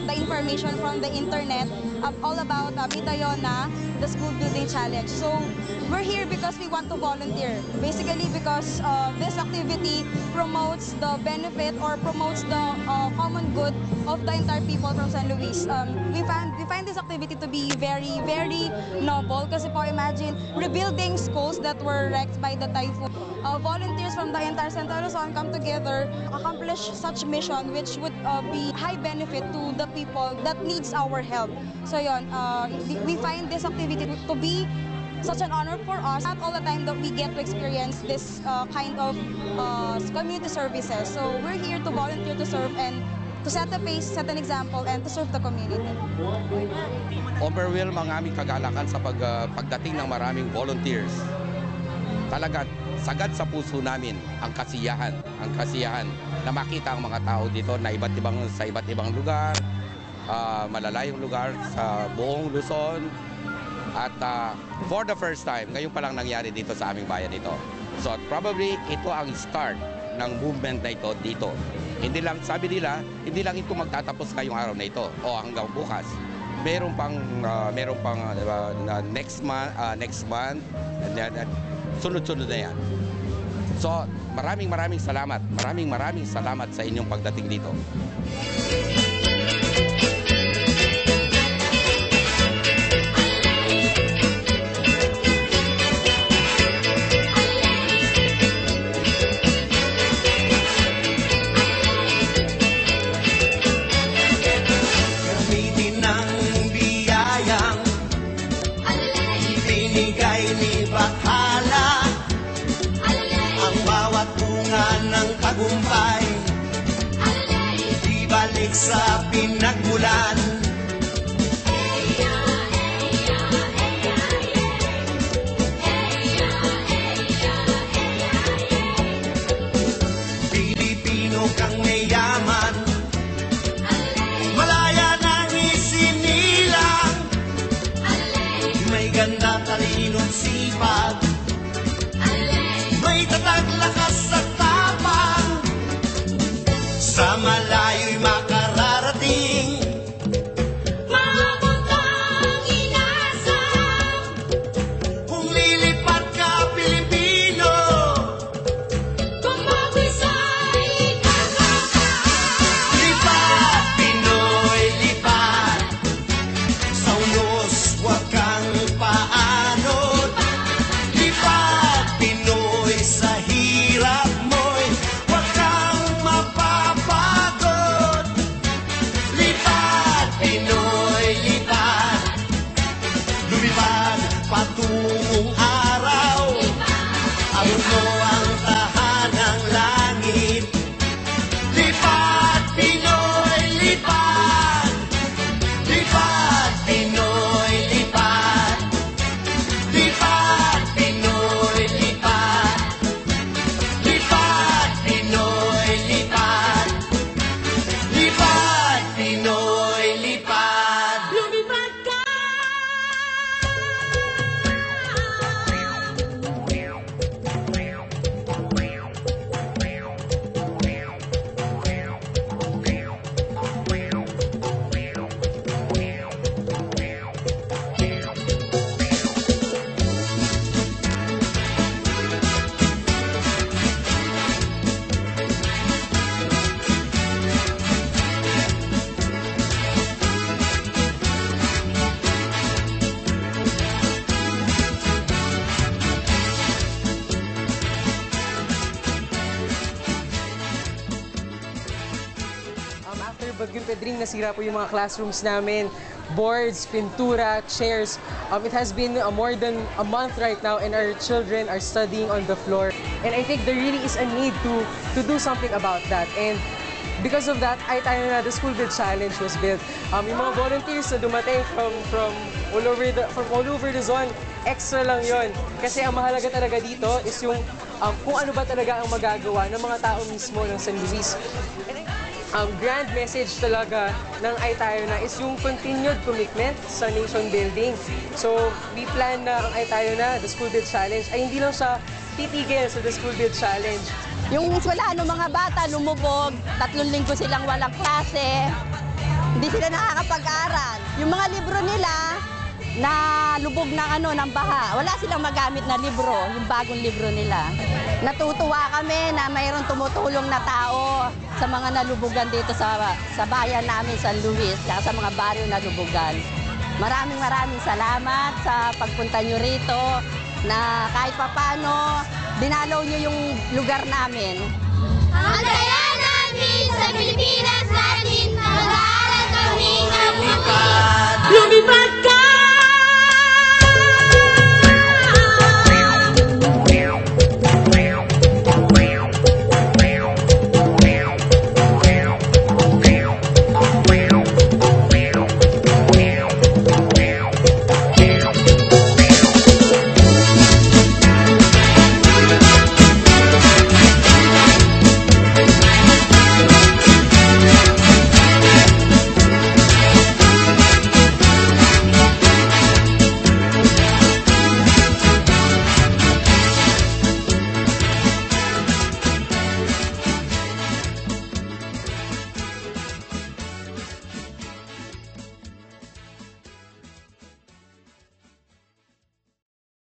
the information from the internet all about Itayona, the school building challenge. So we're here because we want to volunteer. Basically because this activity promotes the benefit or promotes the common good of the entire people from San Luis. We find this activity to be very, very noble kasi po imagine rebuilding schools that were wrecked by the typhoon. Volunteers from the entire Central Luzon come together, accomplish such mission which would be high benefit to the people that needs our help. So yun, we find this activity to be such an honor for us. Not all the time that we get to experience this kind of community services. So we're here to volunteer to serve and to set the pace, set an example, and to serve the community. Overwhelm ang aming kagalakan sa pagdating ng maraming volunteers. Talaga, sagad sa puso namin ang kasiyahan na makita ang mga tao dito na sa iba't ibang lugar, malalayong lugar sa buong Luzon. At for the first time, ngayon pa lang nangyari dito sa aming bayan ito. So probably ito ang start ng movement na ito dito. Hindi lang, sabi nila, hindi lang ito magtatapos ngayong araw na ito o hanggang bukas. Meron pang next month, sunod-sunod na yan. So maraming salamat. Maraming salamat sa inyong pagdating dito. Ibalik sa pinagmulan. Pilipino kang mayaman, malaya nang isinilang, may ganda, talino't sipag, may tatag, lakas at tapang. Sa malayo'y makararating, mapuntang inasam. Kung lilipat ka, Pilipino, kung mag-isa'y kakakaan. Lipat, Pinoy, lipat, sa unos huwag kang paanod. Lipat, Pinoy, sa hirap mo'y huwag kang mapapagod. Lipat, Pinoy, lipat, lumipad patungong araw. Abot mo ang tahanang langit. Lipat, Pinoy, lipat, lipat, Pinoy, lipat, lipat, Pinoy, lipat, lipat, Pinoy, lipat, lipat, Pinoy, lipat. Lumipat ka! After Bagyong Pedring, nasira po yung mga classrooms namin, boards, pintura, chairs. It has been more than a month right now and our children are studying on the floor. And I think there really is a need to do something about that. And because of that, Itayona, the School Build Challenge was built. Yung mga volunteers na dumating from all over the zone, extra lang yon. Kasi ang mahalaga talaga dito is yung kung ano ba talaga ang magagawa ng mga tao mismo ng San Luis. Grand message talaga ng Itayona is yung continued commitment sa nation building. So, we plan na ang Itayona, the School Build Challenge, ay hindi lang siya titigil sa the School Build Challenge. Yung wala, mga bata lumubog, 3 linggo silang walang klase. hindi sila nakakapag-aral. Yung mga libro nila na lubog ng baha, wala silang magamit na libro, yung bagong libro nila. Natutuwa kami na mayroong tumutulong na tao sa mga nalubugan dito sa bayan namin, San Luis, at sa mga baryo na lubugan. Maraming salamat sa pagpunta nyo rito na kahit papano, dinalaw nyo yung lugar namin. Ang saya namin sa Pilipinas natin